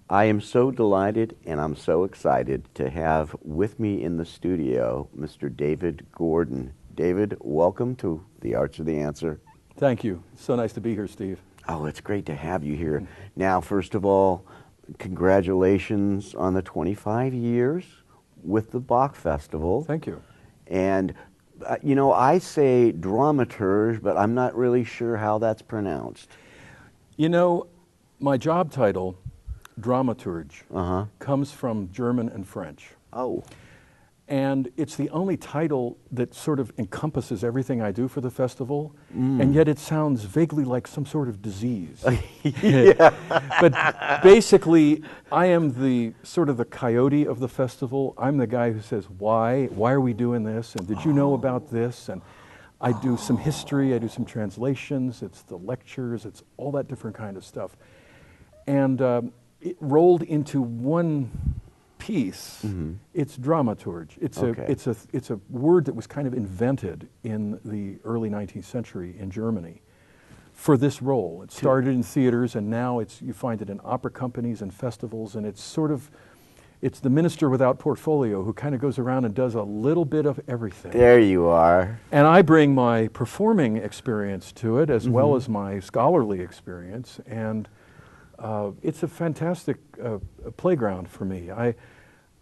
I am so delighted and I'm so excited to have with me in the studio Mr. David Gordon. David, welcome to The Arts of the Answer. Thank you. So nice to be here, Steve. Oh, it's great to have you here. Now, first of all, congratulations on the 25 years with the Bach Festival. Thank you. And, you know, I say Dramaturge, but I'm not really sure how that's pronounced. You know, my job title, Dramaturge, comes from German and French. Oh. And it's the only title that sort of encompasses everything I do for the festival, and yet it sounds vaguely like some sort of disease. Yeah. But basically, I am the sort of the coyote of the festival. I'm the guy who says, why are we doing this? And did you know about this? And I do some history, I do some translations, it's the lectures, it's all that different kind of stuff. And it rolled into one piece. It's dramaturge. It's a word that was kind of invented in the early 19th century in Germany for this role. It started in theaters, and now you find it in opera companies and festivals, and it's the minister without portfolio who kind of goes around and does a little bit of everything. There you are. And I bring my performing experience to it as well as my scholarly experience, and it's a fantastic playground for me.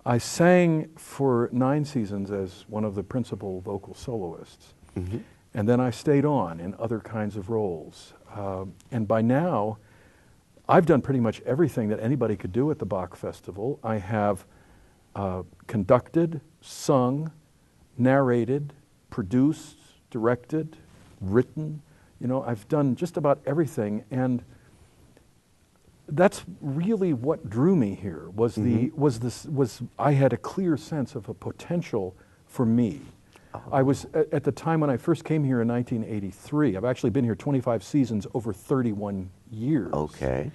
I sang for 9 seasons as one of the principal vocal soloists, and then I stayed on in other kinds of roles. And by now, I've done pretty much everything that anybody could do at the Bach Festival. I have conducted, sung, narrated, produced, directed, written. You know, I've done just about everything, and that's really what drew me here. I had a clear sense of a potential for me. I was at the time when I first came here in 1983. I've actually been here 25 seasons over 31 years. Okay.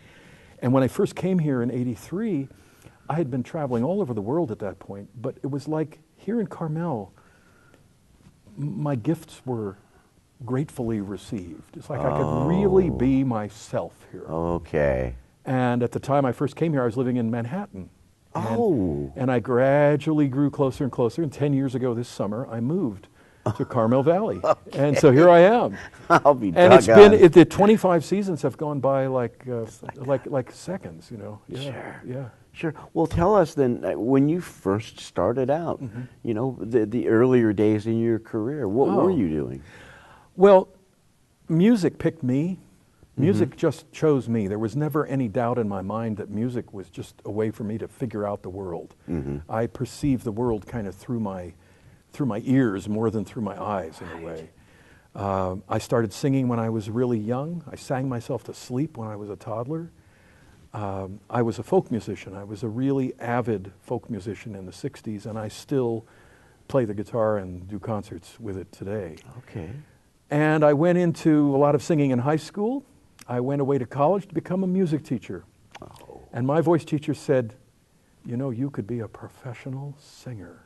And when I first came here in '83, I had been traveling all over the world at that point. But it was like here in Carmel, my gifts were gratefully received. It's like I could really be myself here. Okay. And at the time I first came here, I was living in Manhattan. And I gradually grew closer and closer. And 10 years ago this summer, I moved to Carmel Valley. Okay. And so here I am. I'll be and it's been, the 25 seasons have gone by like seconds, you know. Yeah, Sure. Yeah. Sure. Well, tell us then, when you first started out, you know, the earlier days in your career, what were you doing? Well, music picked me. Music just chose me. There was never any doubt in my mind that music was just a way for me to figure out the world. I perceived the world kind of through my ears more than through my eyes in a way. I started singing when I was really young. I sang myself to sleep when I was a toddler. I was a folk musician. I was a really avid folk musician in the 60s, and I still play the guitar and do concerts with it today. Okay. And I went into a lot of singing in high school. I went away to college to become a music teacher. And my voice teacher said, you know, you could be a professional singer.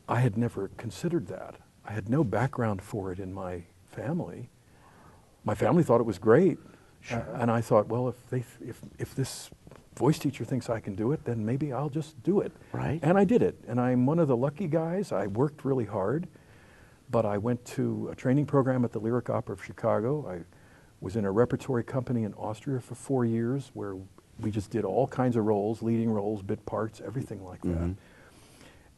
I had never considered that. I had no background for it in my family. My family thought it was great. Sure. And I thought, well, if this voice teacher thinks I can do it, then maybe I'll just do it. Right. And I did it. And I'm one of the lucky guys. I worked really hard, but I went to a training program at the Lyric Opera of Chicago. I was in a repertory company in Austria for 4 years where we just did all kinds of roles, leading roles, bit parts, everything like that.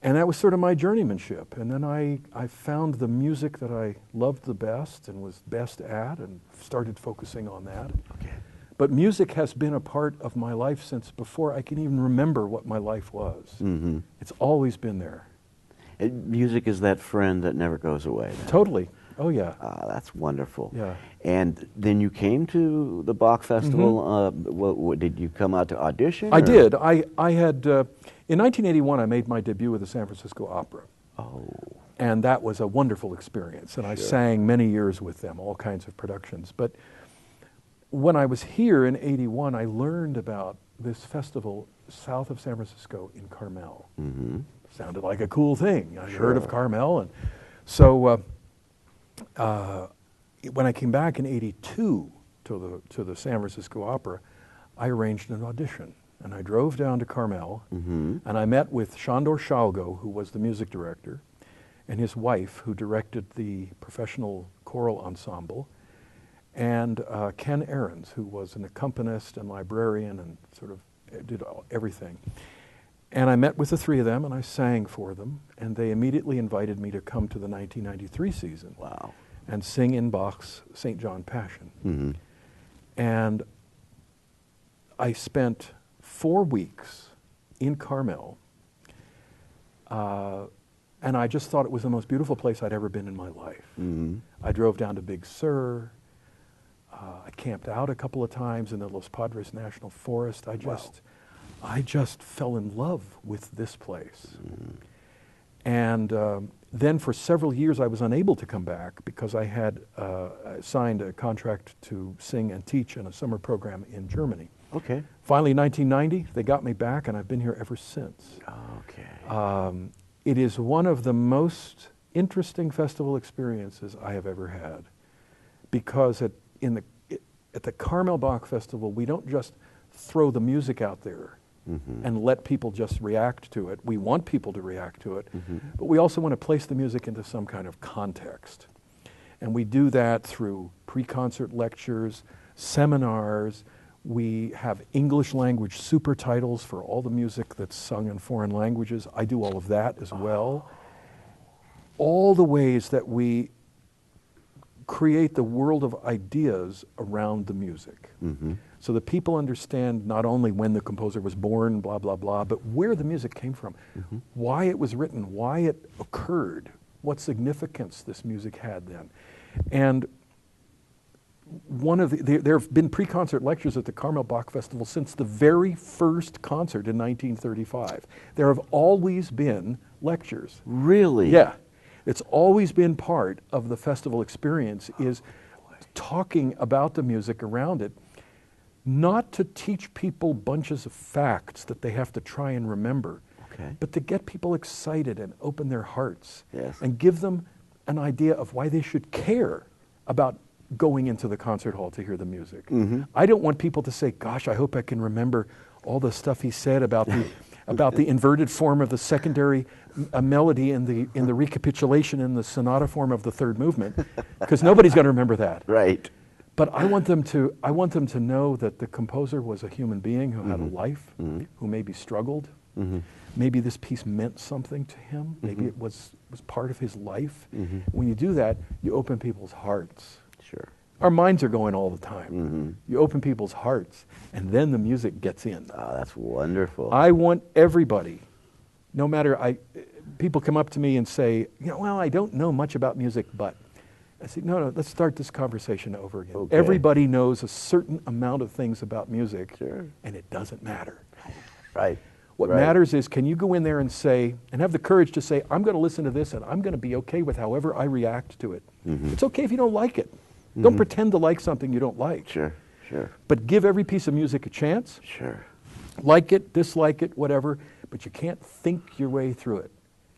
And that was sort of my journeymanship. And then I found the music that I loved the best and was best at and started focusing on that. Okay. But music has been a part of my life since before I can even remember what my life was. It's always been there. Music is that friend that never goes away. Totally. Oh, yeah. That's wonderful. Yeah. And then you came to the Bach Festival. What, did you come out to audition? I did. I had, in 1981, I made my debut with the San Francisco Opera. Oh. And that was a wonderful experience. And I sang many years with them, all kinds of productions. But when I was here in '81, I learned about this festival south of San Francisco in Carmel. Sounded like a cool thing. I heard of Carmel. And so when I came back in '82 to the San Francisco Opera, I arranged an audition. And I drove down to Carmel, Mm-hmm. and I met with Sándor Shalgo, who was the music director, and his wife, who directed the professional choral ensemble, and Ken Ahrens, who was an accompanist and librarian and sort of did everything. And I met with the three of them, and I sang for them, and they immediately invited me to come to the 1993 season. Wow. And sing in Bach's St. John Passion. Mm-hmm. And I spent 4 weeks in Carmel, and I just thought it was the most beautiful place I'd ever been in my life. Mm-hmm. I drove down to Big Sur. I camped out a couple of times in the Los Padres National Forest. I just fell in love with this place. Mm-hmm. And then for several years I was unable to come back because I had signed a contract to sing and teach in a summer program in Germany. Okay. Finally, in 1990, they got me back, and I've been here ever since. Okay. It is one of the most interesting festival experiences I have ever had, because at the Carmel Bach Festival, we don't just throw the music out there Mm-hmm. and let people just react to it. We want people to react to it, Mm-hmm. but we also want to place the music into some kind of context. And we do that through pre-concert lectures, seminars. We have English language super titles for all the music that's sung in foreign languages. I do all of that as well. All the ways that we create the world of ideas around the music. Mm-hmm. So that people understand not only when the composer was born, blah, blah, blah, but where the music came from, Mm-hmm. why it was written, why it occurred, what significance this music had then. And there have been pre-concert lectures at the Carmel Bach Festival since the very first concert in 1935. There have always been lectures. Really? Yeah. It's always been part of the festival experience, is talking about the music around it, not to teach people bunches of facts that they have to try and remember, Okay. but to get people excited and open their hearts Yes. and give them an idea of why they should care about going into the concert hall to hear the music. Mm-hmm. I don't want people to say, gosh, I hope I can remember all the stuff he said about the about the inverted form of the secondary melody in the recapitulation in the sonata form of the third movement, because nobody's going to remember that. Right. But I want them to know that the composer was a human being who had a life, Mhm. who maybe struggled. Mm-hmm. Maybe this piece meant something to him. Maybe Mhm. it was part of his life. Mhm. When you do that, you open people's hearts. Sure. Our minds are going all the time. Mm-hmm. You open people's hearts, and then the music gets in. Oh, that's wonderful. I want everybody, no matter, people come up to me and say, well, I don't know much about music, but. I say, no, let's start this conversation over again. Okay. Everybody knows a certain amount of things about music, Sure. and it doesn't matter. Right. What Right. matters is, can you go in there and say, and have the courage to say, I'm going to listen to this, and I'm going to be okay with however I react to it. Mhm. It's okay if you don't like it. Don't Mhm. pretend to like something you don't like. Sure. Sure. But give every piece of music a chance. Sure. Like it, dislike it, whatever, but you can't think your way through it.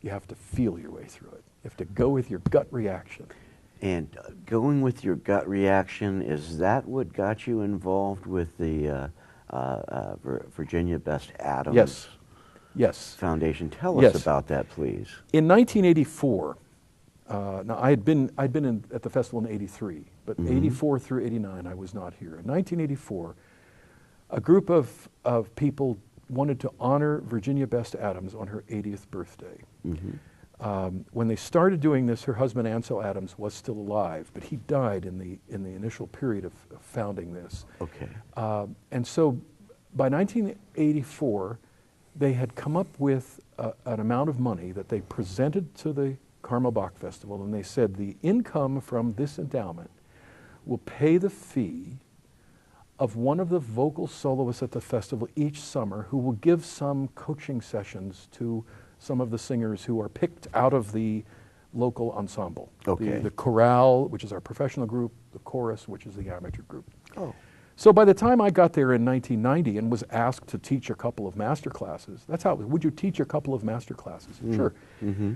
You have to feel your way through it. You have to go with your gut reaction. And going with your gut reaction, is that what got you involved with the Virginia Best Adams Yes. Yes. Foundation? Tell us Yes. about that, please. In 1984, now I'd been at the festival in 83, but Mhm. 84 through 89 I was not here. In 1984, a group of people wanted to honor Virginia Best Adams on her 80th birthday. Mm-hmm. When they started doing this, her husband Ansel Adams was still alive, but he died in the initial period of founding this. Okay. And so by 1984, they had come up with an amount of money that they presented to the Carmel Bach Festival, and they said the income from this endowment will pay the fee of one of the vocal soloists at the festival each summer, who will give some coaching sessions to some of the singers who are picked out of the local ensemble. Okay. The chorale, which is our professional group, the chorus, which is the amateur group. Oh. So by the time I got there in 1990 and was asked to teach a couple of master classes, that's how it was. Would you teach a couple of master classes? Sure. Mm-hmm.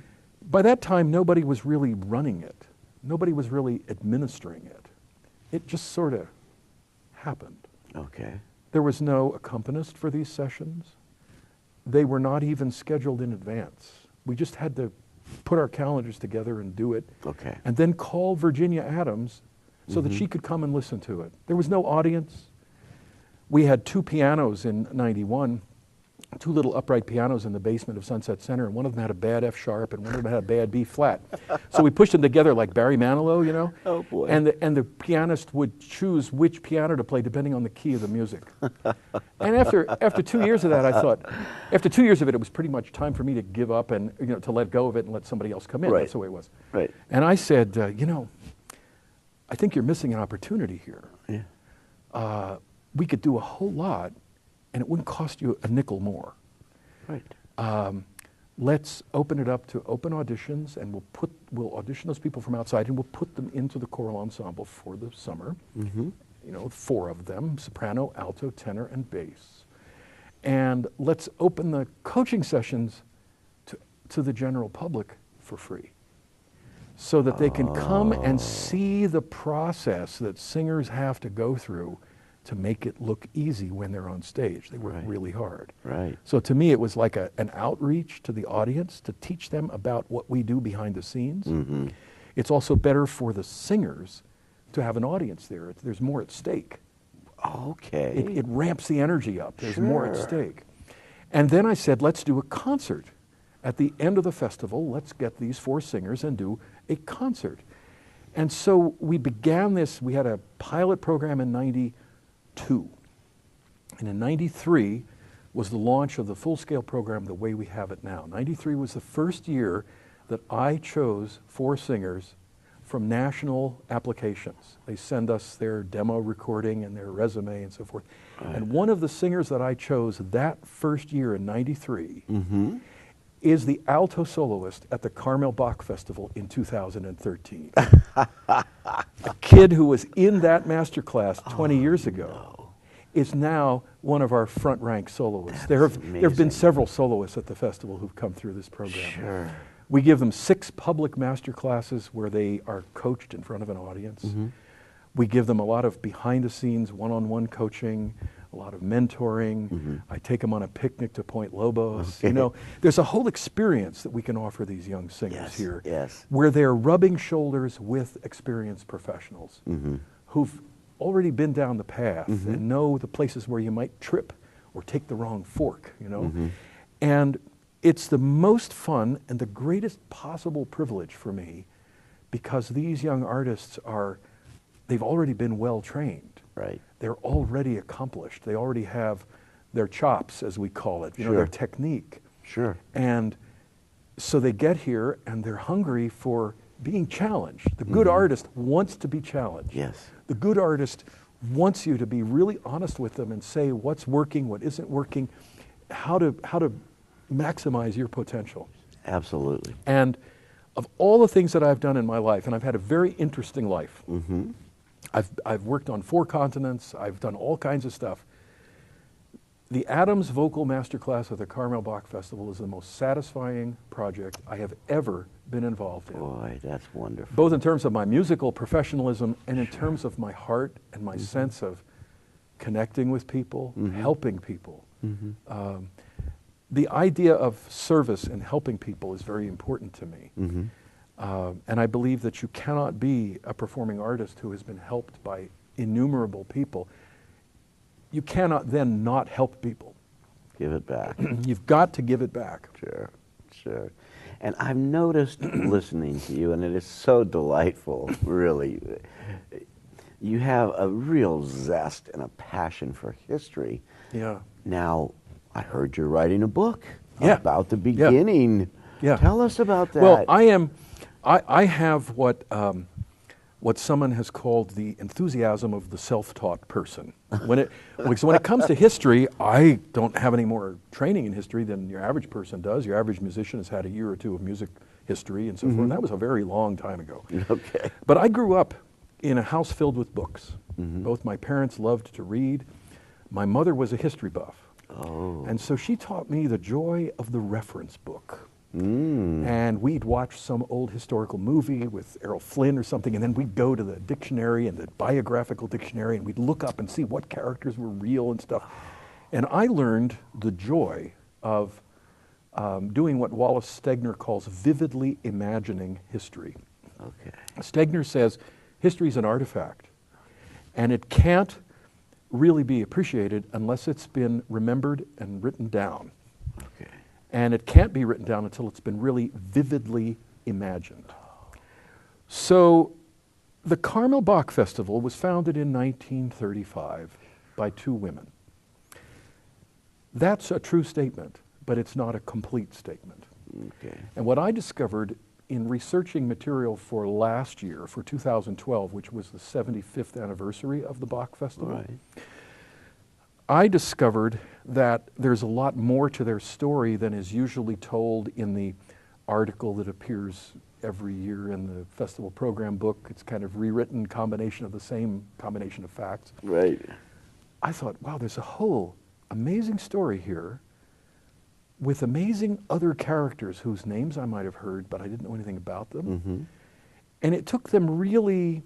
By that time, nobody was really running it. Nobody was really administering it. It just sort of happened. Okay. There was no accompanist for these sessions. They were not even scheduled in advance. We just had to put our calendars together and do it. Okay. And then call Virginia Adams so that she could come and listen to it. There was no audience. We had 2 pianos in '91, 2 little upright pianos in the basement of Sunset Center, and one of them had a bad F sharp and one of them had a bad B flat. So we pushed them together like Barry Manilow, you know? Oh boy. And the pianist would choose which piano to play depending on the key of the music. And after 2 years of that, I thought, after 2 years of it, it was pretty much time for me to give up and, you know, to let go of it and let somebody else come in. Right. That's the way it was. Right. And I said, you know, I think you're missing an opportunity here. Yeah. We could do a whole lot, and it wouldn't cost you a nickel more. Right. Let's open it up to open auditions, and we'll audition those people from outside, and we'll put them into the choral ensemble for the summer. You know, 4 of them: soprano, alto, tenor, and bass. And let's open the coaching sessions to the general public for free, so that they can come and see the process that singers have to go through to make it look easy when they're on stage. They work really hard. Right. So to me, it was like an outreach to the audience to teach them about what we do behind the scenes. It's also better for the singers to have an audience there. There's more at stake. Okay. It ramps the energy up. There's more at stake. And then I said, let's do a concert. At the end of the festival, let's get these 4 singers and do a concert. And so we began this. We had a pilot program in '92. And in '93 was the launch of the full-scale program the way we have it now. '93 was the first year that I chose 4 singers from national applications. They send us their demo recording and their resume and so forth. And one of the singers that I chose that first year in '93 is the alto soloist at the Carmel Bach Festival in 2013. A kid who was in that master class 20 years ago is now one of our front rank soloists. There have been several soloists at the festival who've come through this program. We give them 6 public master classes where they are coached in front of an audience. We give them a lot of behind the scenes one-on-one coaching, a lot of mentoring. I take them on a picnic to Point Lobos. You know, there's a whole experience that we can offer these young singers here, where they're rubbing shoulders with experienced professionals who've already been down the path and know the places where you might trip or take the wrong fork, you know. And it's the most fun and the greatest possible privilege for me, because these young artists they've already been well trained. Right. They're already accomplished. They already have their chops, as we call it, you know, their technique. And so they get here and they're hungry for being challenged. The good artist wants to be challenged. The good artist wants you to be really honest with them and say what's working, what isn't working, how to maximize your potential. Absolutely. And of all the things that I've done in my life, and I've had a very interesting life. I've worked on 4 continents. I've done all kinds of stuff. The Adams Vocal Masterclass at the Carmel Bach Festival is the most satisfying project I have ever been involved in. Boy, that's wonderful. Both in terms of my musical professionalism and in terms of my heart and my sense of connecting with people, helping people. The idea of service and helping people is very important to me. And I believe that you cannot be a performing artist who has been helped by innumerable people. You cannot then not help people. Give it back. You've got to give it back. Sure. And I've noticed listening to you, and it is so delightful, really. You have a real zest and a passion for history. Now, I heard you're writing a book about the beginning. Tell us about that. Well, I have what someone has called the enthusiasm of the self-taught person. When it comes to history, I don't have any more training in history than your average person does. Your average musician has had a year or 2 of music history and so forth. And that was a very long time ago. But I grew up in a house filled with books. Both my parents loved to read. My mother was a history buff. And so she taught me the joy of the reference book. And we'd watch some old historical movie with Errol Flynn or something, and then we'd go to the dictionary and the biographical dictionary, and we'd look up and see what characters were real and stuff. And I learned the joy of doing what Wallace Stegner calls vividly imagining history. Okay. Stegner says history is an artifact, and it can't really be appreciated unless it's been remembered and written down. Okay. And it can't be written down until it's been really vividly imagined. So the Carmel Bach Festival was founded in 1935 by two women. That's a true statement, but it's not a complete statement. Okay. And what I discovered in researching material for last year, for 2012, which was the 75th anniversary of the Bach Festival, Right. I discovered that there's a lot more to their story than is usually told in the article that appears every year in the festival program book. It's kind of rewritten combination of the same combination of facts. Right. I thought, wow, there's a whole amazing story here with amazing other characters whose names I might have heard, but I didn't know anything about them. Mm-hmm. And it took them really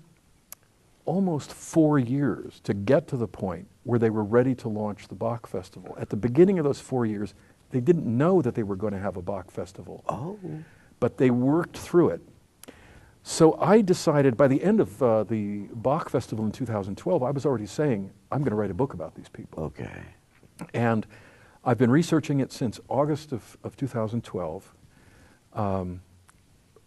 almost 4 years to get to the point where they were ready to launch the Bach Festival. At the beginning of those 4 years, they didn't know that they were going to have a Bach Festival. Oh. But they worked through it. So I decided by the end of the Bach Festival in 2012, I was already saying, I'm going to write a book about these people. Okay. And I've been researching it since August of 2012,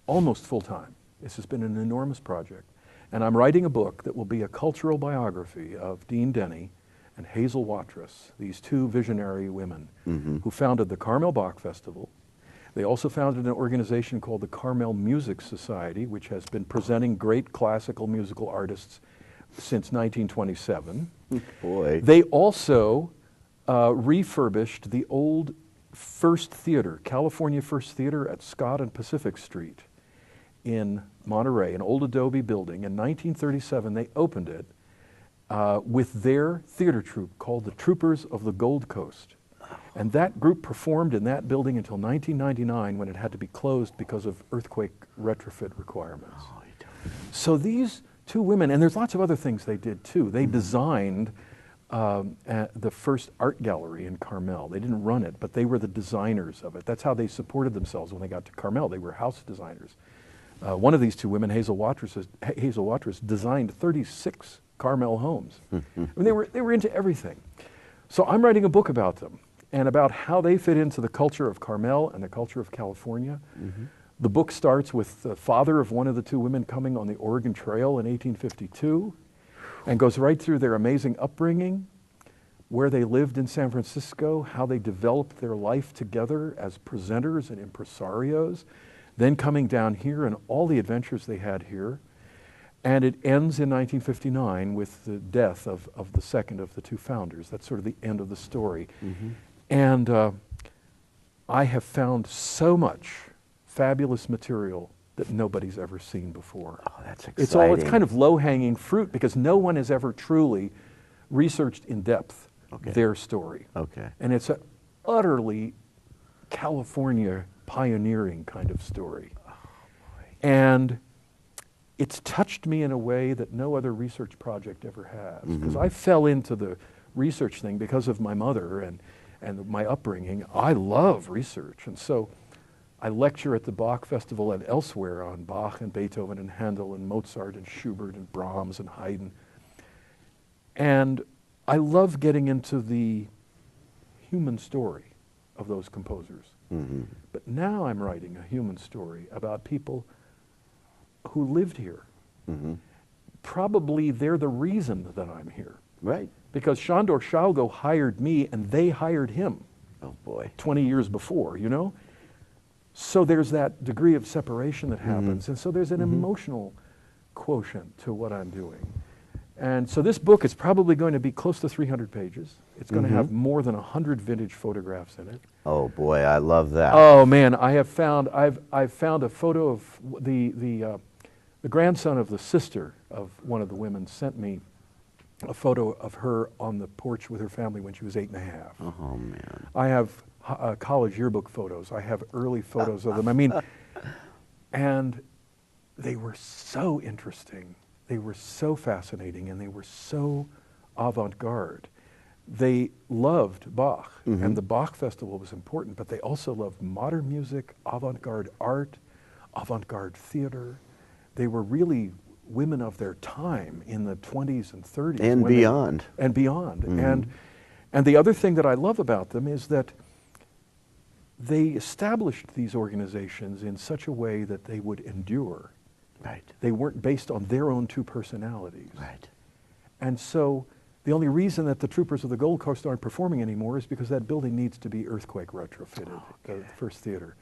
almost full time. This has been an enormous project. And I'm writing a book that will be a cultural biography of Dean Denny and Hazel Watrous, these two visionary women who founded the Carmel Bach Festival. They also founded an organization called the Carmel Music Society, which has been presenting great classical musical artists since 1927. Boy. They also refurbished the old First Theater, California First Theater at Scott and Pacific Street in Monterey, an old adobe building. In 1937, they opened it with their theater troupe called the Troopers of the Gold Coast. And that group performed in that building until 1999 when it had to be closed because of earthquake retrofit requirements. Oh, So these two women, and there's lots of other things they did too. They designed the first art gallery in Carmel. They didn't run it, but they were the designers of it. That's how they supported themselves when they got to Carmel. They were house designers. One of these two women, Hazel Watrous, designed 36 Carmel homes. I mean, they were into everything. So I'm writing a book about them and about how they fit into the culture of Carmel and the culture of California. The book starts with the father of one of the two women coming on the Oregon Trail in 1852 and goes right through their amazing upbringing, where they lived in San Francisco, how they developed their life together as presenters and impresarios, then coming down here and all the adventures they had here. And it ends in 1959 with the death of the second of the two founders. That's sort of the end of the story. And I have found so much fabulous material that nobody's ever seen before. Oh, that's exciting. It's kind of low-hanging fruit because no one has ever truly researched in depth their story. Okay. And it's an utterly California pioneering kind of story. And it's touched me in a way that no other research project ever has. Because I fell into the research thing because of my mother and my upbringing. I love research. And so I lecture at the Bach Festival and elsewhere on Bach and Beethoven and Handel and Mozart and Schubert and Brahms and Haydn. And I love getting into the human story of those composers. But now I'm writing a human story about people who lived here. Probably they're the reason that I'm here. Right. Because Sándor Sálgó hired me and they hired him. Oh, boy. 20 years before, you know? So there's that degree of separation that happens. And so there's an emotional quotient to what I'm doing. And so this book is probably going to be close to 300 pages. It's going to have more than 100 vintage photographs in it. Oh, boy, I love that. Oh man, I've found a photo of the grandson of the sister of one of the women sent me a photo of her on the porch with her family when she was 8 and a half. Oh, man. I have college yearbook photos. I have early photos of them. I mean, and they were so interesting. They were so fascinating, and they were so avant-garde. They loved Bach, and the Bach Festival was important, but they also loved modern music, avant-garde art, avant-garde theater. They were really women of their time in the 20s and 30s. And beyond. And beyond. And the other thing that I love about them is that they established these organizations in such a way that they would endure. Right. They weren't based on their own two personalities. Right. And so the only reason that the Troopers of the Gold Coast aren't performing anymore is because that building needs to be earthquake retrofitted, the first theater.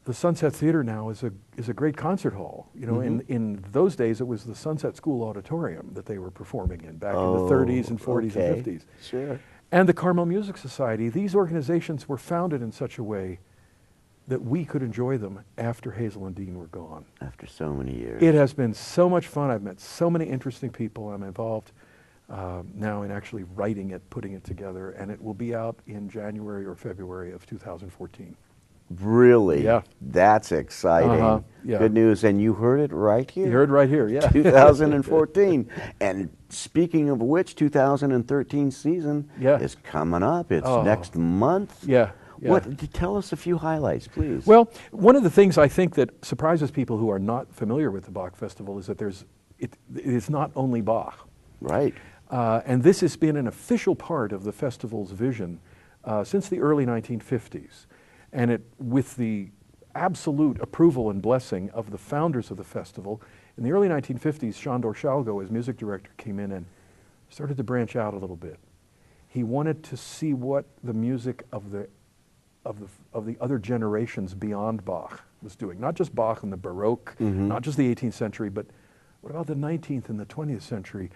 The Sunset Theater now is a great concert hall. You know, in those days it was the Sunset School Auditorium that they were performing in back in the 30s and 40s and 50s. Sure. And the Carmel Music Society, these organizations were founded in such a way that we could enjoy them after Hazel and Dean were gone. After so many years. It has been so much fun. I've met so many interesting people. I'm involved now in actually writing it, putting it together, and it will be out in January or February of 2014. Really? Yeah. That's exciting. Yeah. Good news. And you heard it right here. You heard right here, yeah. 2014. And speaking of which, 2013 season is coming up. It's next month. Yeah. Tell us a few highlights, please. Well, one of the things I think that surprises people who are not familiar with the Bach Festival is that it is not only Bach. Right. And this has been an official part of the festival's vision since the early 1950s. And with the absolute approval and blessing of the founders of the festival, in the early 1950s, Sándor Salgó, as music director, came in and started to branch out a little bit. He wanted to see what the music of the other generations beyond Bach was doing. Not just Bach and the Baroque, not just the 18th century, but what about the 19th and the 20th century?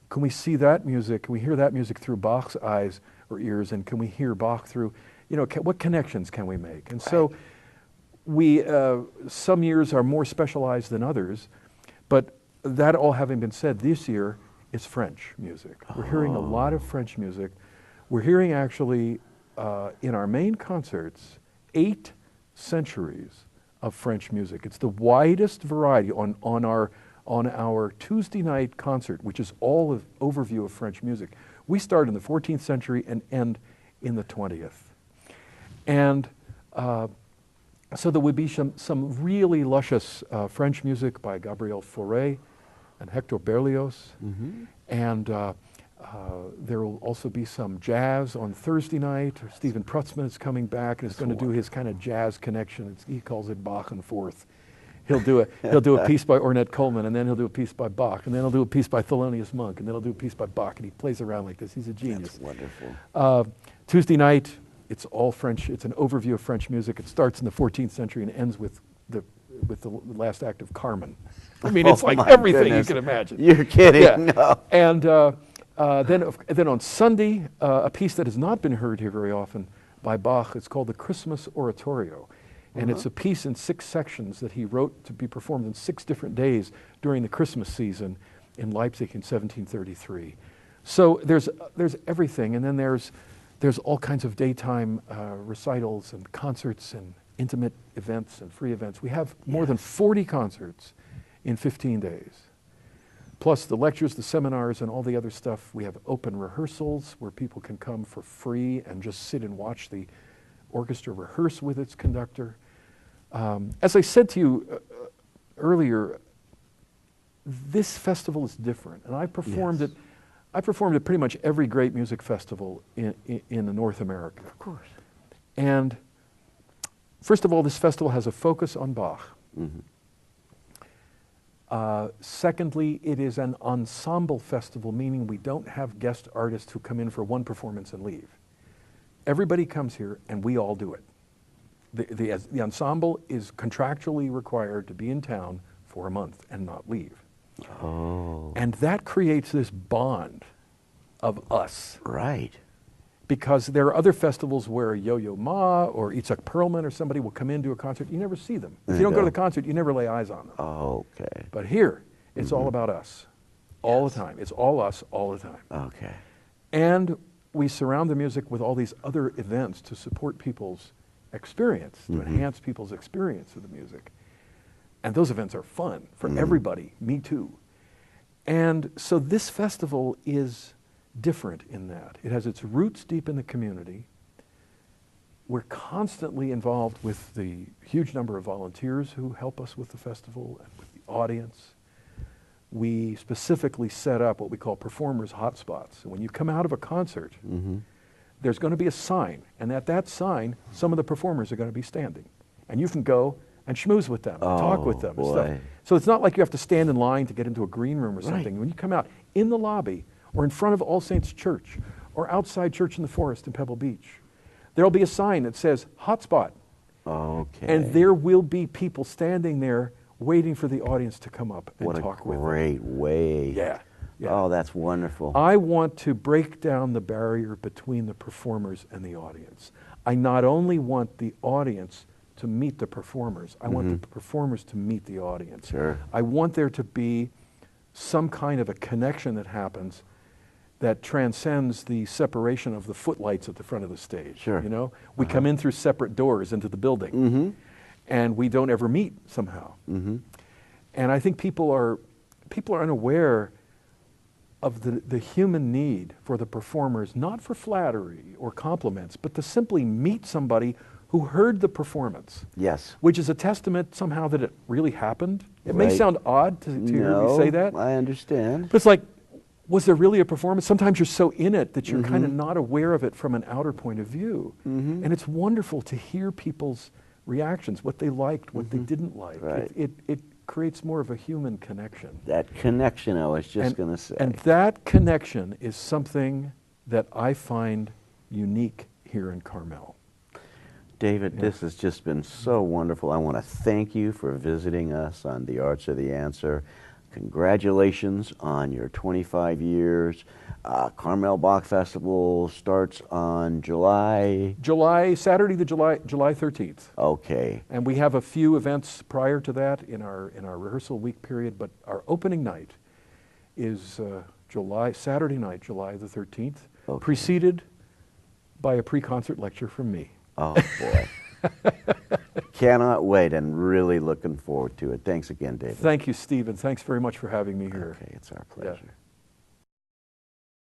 Can we see that music? Can we hear that music through Bach's eyes or ears? And can we hear Bach through, what connections can we make? And so we, some years are more specialized than others, but that all having been said, this year it's French music. We're hearing a lot of French music. We're hearing actually, in our main concerts, 8 centuries of French music. It's the widest variety on our Tuesday night concert, which is all of overview of French music. We start in the 14th century and end in the 20th. And so there would be some really luscious French music by Gabriel Fauré and Hector Berlioz. And there will also be some jazz on Thursday night. Stephen Prutzman is coming back and is going to do his kind of jazz connection. He calls it Bach and Forth. He'll do a piece by Ornette Coleman, and then he'll do a piece by Bach, and then he'll do a piece by Thelonious Monk, and then he'll do a piece by Bach, and he plays around like this. He's a genius. That's wonderful. Tuesday night, it's all French. It's an overview of French music. It starts in the 14th century and ends with the last act of Carmen. I mean, it's like everything you can imagine. You're kidding. No. And then on Sunday, a piece that has not been heard here very often by Bach. It's called the Christmas Oratorio. And it's a piece in 6 sections that he wrote to be performed in 6 different days during the Christmas season in Leipzig in 1733. So there's everything, and then there's all kinds of daytime recitals and concerts and intimate events and free events. We have more than 40 concerts in 15 days. Plus the lectures, the seminars, and all the other stuff. We have open rehearsals where people can come for free and just sit and watch the orchestra rehearse with its conductor. As I said to you earlier, this festival is different, and I performed it. I performed at pretty much every great music festival in North America. Of course. And first of all, this festival has a focus on Bach. Secondly, it is an ensemble festival, meaning we don't have guest artists who come in for one performance and leave. Everybody comes here, and we all do it. The ensemble is contractually required to be in town for a month and not leave. And that creates this bond of us. Right. Because there are other festivals where Yo-Yo Ma or Itzhak Perlman or somebody will come in to a concert. You never see them. If you don't go to the concert, you never lay eyes on them. Okay. But here, it's all about us all the time. It's all us all the time. Okay. And we surround the music with all these other events to support people's experience, to enhance people's experience of the music. And those events are fun for everybody, me too. And so this festival is different in that. It has its roots deep in the community. We're constantly involved with the huge number of volunteers who help us with the festival and with the audience. We specifically set up what we call performers hotspots. So when you come out of a concert, there's going to be a sign, and at that sign, some of the performers are going to be standing. And you can go and schmooze with them, and talk with them and stuff. So it's not like you have to stand in line to get into a green room or something. When you come out in the lobby, or in front of All Saints Church, or outside Church in the Forest in Pebble Beach, there'll be a sign that says hotspot. And there will be people standing there waiting for the audience to come up and talk with them. What a great way. Yeah. Oh, that's wonderful. I want to break down the barrier between the performers and the audience. I not only want the audience to meet the performers, I want the performers to meet the audience. I want there to be some kind of a connection that happens that transcends the separation of the footlights at the front of the stage. You know, we come in through separate doors into the building, and we don't ever meet somehow. And I think people are unaware of the human need for the performers, not for flattery or compliments, but to simply meet somebody who heard the performance. Which is a testament somehow that it really happened. It may sound odd to hear me say that. I understand. But it's like, was there really a performance? Sometimes you're so in it that you're kind of not aware of it from an outer point of view. And it's wonderful to hear people's reactions, what they liked, what they didn't like. It creates more of a human connection. That connection, I was just going to say. And that connection is something that I find unique here in Carmel. David, this has just been so wonderful. I want to thank you for visiting us on The Arts Are the Answer. Congratulations on your 25 years. Carmel Bach Festival starts on Saturday, July 13th. And we have a few events prior to that in our rehearsal week period, but our opening night is Saturday night, July the 13th, preceded by a pre-concert lecture from me. Oh, boy. Cannot wait, and really looking forward to it. Thanks again, David. Thank you, Stephen. Thanks very much for having me here. Okay, it's our pleasure.